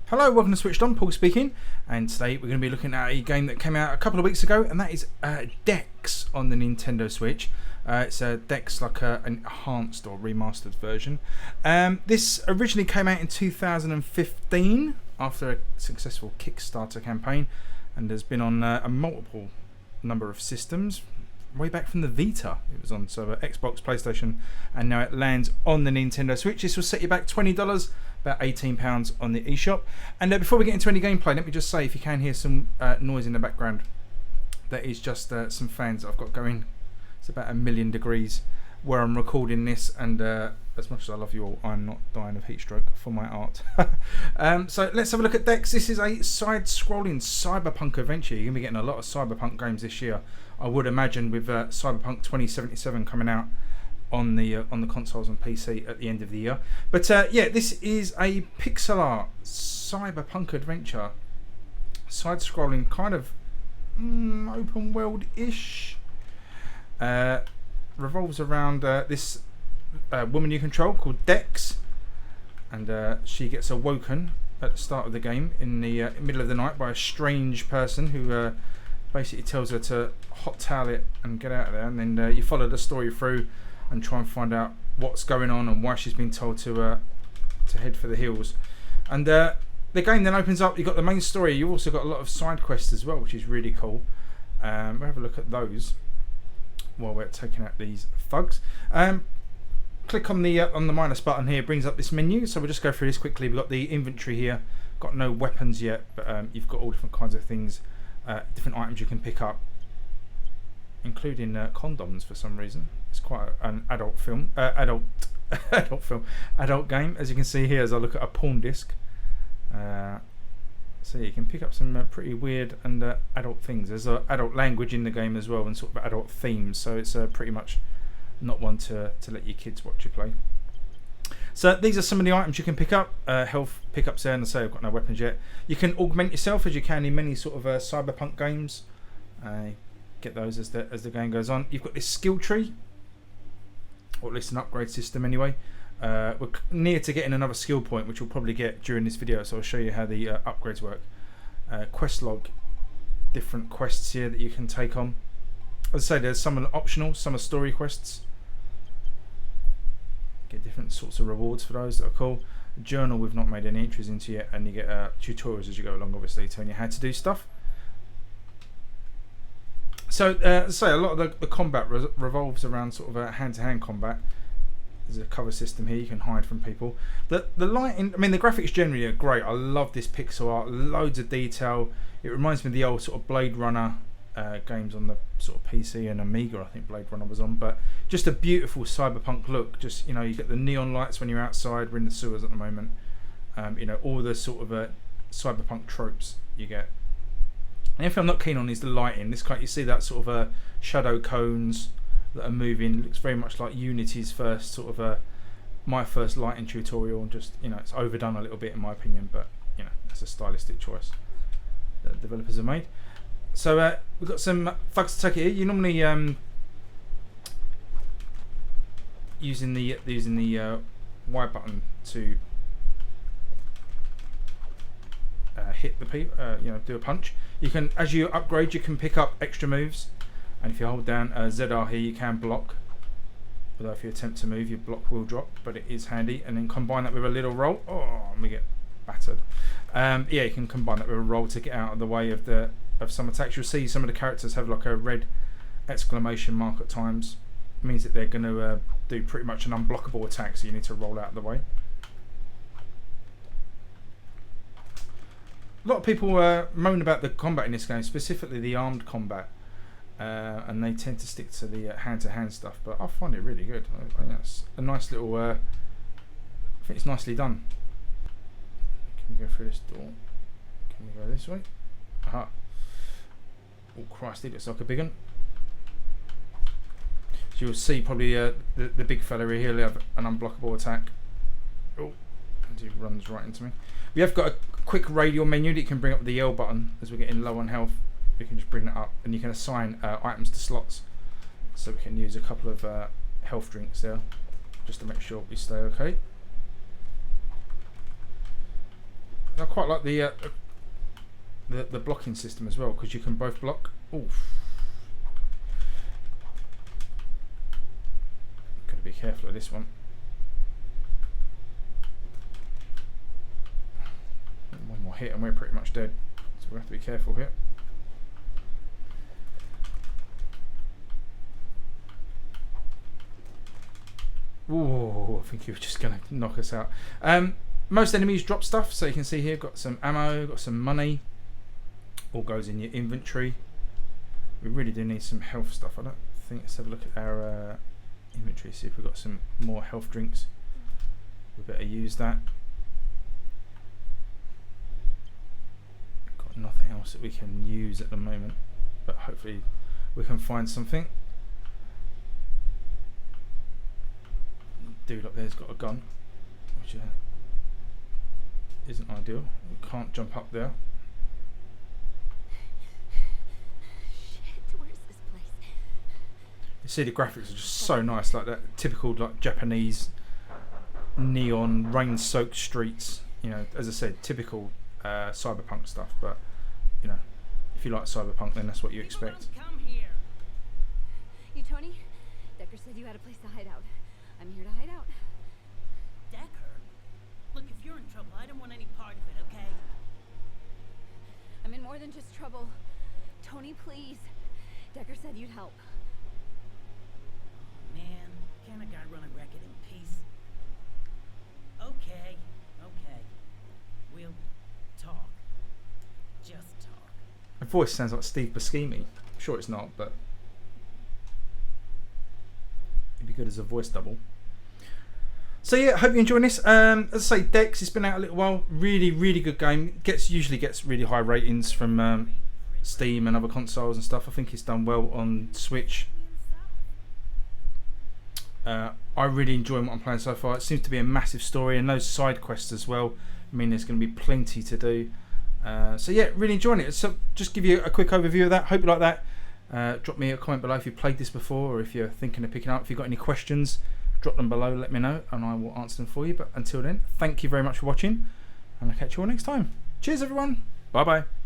Hello, welcome to Switched On, Paul speaking, and today we're going to be looking at a game that came out a couple of weeks ago, and that is Dex on the Nintendo Switch. It's Dex like an enhanced or remastered version. This originally came out in 2015 after a successful Kickstarter campaign, and has been on a multiple number of systems. Way back from the Vita, it was on server Xbox, PlayStation, and now it lands on the Nintendo Switch. This will set you back $20, about £18 on the eShop. And before we get into any gameplay, let me just say, if you can hear some noise in the background, that is just some fans that I've got going. It's about 1,000,000 degrees where I'm recording this, and as much as I love you all, I'm not dying of heat stroke for my art. So let's have a look at Dex. This is a side-scrolling cyberpunk adventure. You're going to be getting a lot of cyberpunk games this year, I would imagine, with Cyberpunk 2077 coming out on the consoles and PC at the end of the year. But yeah, this is a pixel art cyberpunk adventure, side-scrolling, kind of open world-ish. Revolves around this woman you control called Dex, and she gets awoken at the start of the game in the middle of the night by a strange person who basically tells her to hot towel it and get out of there. And then you follow the story through and try and find out what's going on and why she's been told to head for the hills. And the game then opens up. You've got the main story. You've also got a lot of side quests as well, which is really cool. We'll have a look at those while we're taking out these thugs. Click on the minus button here, brings up this menu. So we'll just go through this quickly. We've got the inventory here. Got no weapons yet, but you've got all different kinds of things, different items you can pick up, including condoms for some reason. It's quite an adult film, adult game, as you can see here as I look at a porn disc. So you can pick up some pretty weird and adult things. There's adult language in the game as well, and sort of adult themes, so it's pretty much not one to let your kids watch you play. So these are some of the items you can pick up. Health pickups there, and I say I've got no weapons yet. You can augment yourself as you can in many sort of cyberpunk games. Get those as the game goes on. You've got this skill tree, or at least an upgrade system anyway. We're near to getting another skill point, which we'll probably get during this video, so I'll show you how the upgrades work. Quest log, different quests here that you can take on. As I say, there's some are optional, some are story quests. Get different sorts of rewards for those that are cool. Journal we've not made any entries into yet, and you get tutorials as you go along, obviously telling you how to do stuff. So as I say, a lot of the combat revolves around sort of a hand-to-hand combat. There's a cover system here, you can hide from people. The lighting, I mean, the graphics generally are great. I love this pixel art, loads of detail. It reminds me of the old sort of Blade Runner games on the sort of PC and Amiga, I think Blade Runner was on. But just a beautiful cyberpunk look. Just, you know, you get the neon lights when you're outside. We're in the sewers at the moment. You know, all the sort of cyberpunk tropes you get. And if I'm not keen on is the lighting. This kind, you see that sort of shadow cones that are moving. Looks very much like Unity's first sort of my first lighting tutorial, and just, you know, it's overdone a little bit in my opinion, but you know, that's a stylistic choice that developers have made. So we've got some thugs to take it here. You normally using the Y button to hit the people, you know, do a punch. You can, as you upgrade, you can pick up extra moves. And if you hold down ZR here, you can block. Although if you attempt to move, your block will drop, but it is handy. And then combine that with a little roll. Oh, and we get battered. Yeah, you can combine that with a roll to get out of the way of some attacks. You'll see some of the characters have like a red exclamation mark at times. It means that they're going to do pretty much an unblockable attack, so you need to roll out of the way. A lot of people moan about the combat in this game, specifically the armed combat. And they tend to stick to the hand-to-hand stuff, but I find it really good. I think that's a nice little. I think it's nicely done. Can we go through this door? Can we go this way? Aha! Oh Christ, it looks like a big one. So you'll see probably the big fella here. He'll have an unblockable attack. Oh, and he runs right into me. We have got a quick radial menu that you can bring up with the L button as we're getting low on health. We can just bring that up, and you can assign items to slots, so we can use a couple of health drinks there just to make sure we stay okay. I quite like the blocking system as well, because you can both block. Oof. Got to be careful of this one. One more hit and we're pretty much dead, so we have to be careful here. Ooh, I think he was just going to knock us out. Most enemies drop stuff, so you can see here, got some ammo, got some money. All goes in your inventory. We really do need some health stuff. I don't think. Let's have a look at our inventory, see if we've got some more health drinks. We better use that. Got nothing else that we can use at the moment, but hopefully we can find something. Dude up there's got a gun, which isn't ideal. We can't jump up there. Shit, where's this place? You see the graphics are just so nice, like that typical like Japanese neon rain-soaked streets. You know, as I said, typical cyberpunk stuff. But you know, if you like cyberpunk, then that's what you expect. Come here. You Tony? Decker said you had a place to hide out. I'm here to hide out. Decker? Look, if you're in trouble, I don't want any part of it, okay? I'm in more than just trouble. Tony, please. Decker said you'd help. Man, can't a guy run a record in peace? Okay, okay. We'll talk. Just talk. My voice sounds like Steve Buscemi. I'm sure it's not, but it'd be good as a voice double. So yeah, hope you're enjoying this. As I say, Dex, it's been out a little while. Really, really good game. Usually gets really high ratings from Steam and other consoles and stuff. I think it's done well on Switch. I really enjoy what I'm playing so far. It seems to be a massive story, and those side quests as well. I mean, there's going to be plenty to do. So yeah, really enjoying it. So just give you a quick overview of that. Hope you like that. Drop me a comment below if you've played this before, or if you're thinking of picking up. If you've got any questions, drop them below, let me know, and I will answer them for you. But until then, thank you very much for watching, and I'll catch you all next time. Cheers, everyone. Bye-bye.